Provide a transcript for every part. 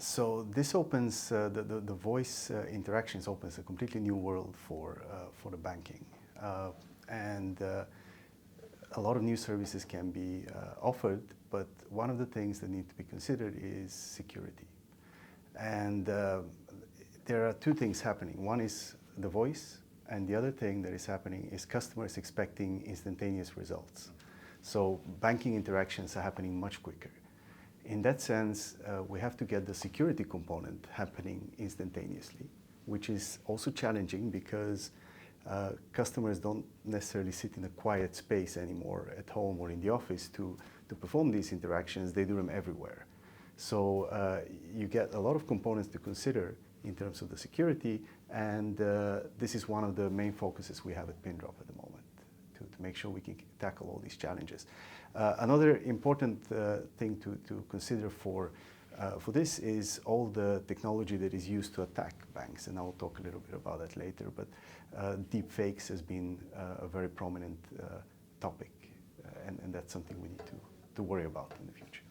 So this opens, the voice interactions opens a completely new world for the banking. And a lot of new services can be offered, but one of the things that need to be considered is security. And there are two things happening. One is the voice, and the other thing that is happening is customers expecting instantaneous results. So banking interactions are happening much quicker. In that sense, we have to get the security component happening instantaneously, which is also challenging because customers don't necessarily sit in a quiet space anymore at home or in the office to perform these interactions. They do them everywhere. So you get a lot of components to consider in terms of the security, and this is one of the main focuses we have at Pindrop at the moment, to make sure we can tackle all these challenges. Another important thing to consider for this is all the technology that is used to attack banks, and I'll talk a little bit about that later, but deep fakes has been a very prominent topic, and that's something we need to worry about in the future.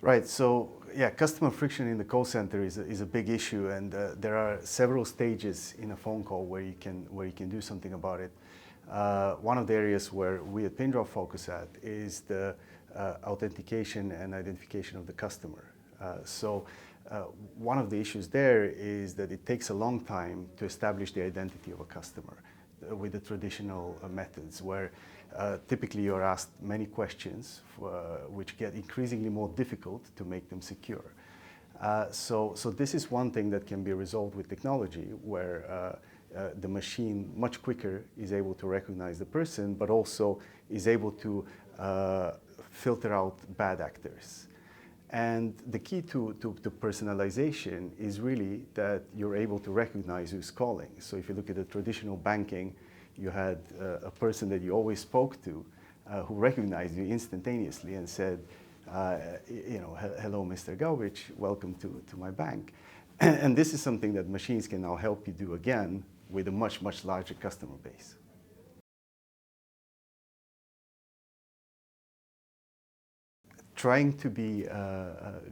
Right, so yeah, customer friction in the call center is a big issue, and there are several stages in a phone call where you can do something about it. One of the areas where we at Pindrop focus at is the authentication and identification of the customer. So one of the issues there is that it takes a long time to establish the identity of a customer with the traditional methods, where typically you're asked many questions which get increasingly more difficult to make them secure. So this is one thing that can be resolved with technology, where the machine much quicker is able to recognize the person, but also is able to filter out bad actors. And the key to personalization is really that you're able to recognize who's calling. So if you look at the traditional banking, you had a person that you always spoke to who recognized you instantaneously and said, hello, Mr. Gaubitch, welcome to my bank. And this is something that machines can now help you do again with a much, much larger customer base. Trying to be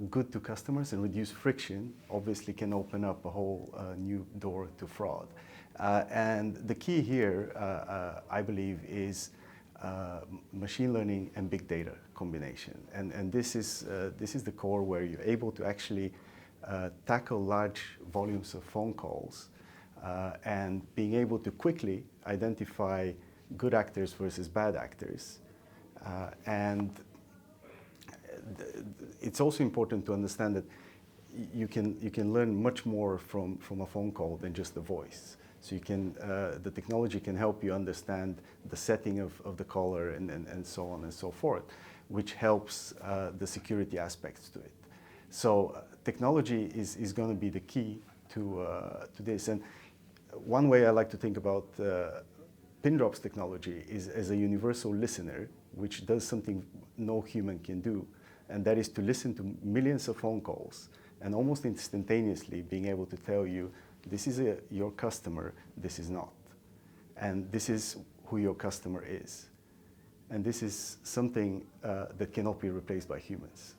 good to customers and reduce friction obviously can open up a whole new door to fraud. And the key here, I believe, is machine learning and big data combination. And this is the core where you're able to actually tackle large volumes of phone calls and being able to quickly identify good actors versus bad actors. And it's also important to understand that you can learn much more from a phone call than just the voice. So you can, the technology can help you understand the setting of the caller and so on and so forth, which helps the security aspects to it. So technology is going to be the key to this. And one way I like to think about Pindrop's technology is as a universal listener, which does something no human can do, and that is to listen to millions of phone calls and almost instantaneously being able to tell you, this is your customer, this is not. And this is who your customer is. And this is something that cannot be replaced by humans.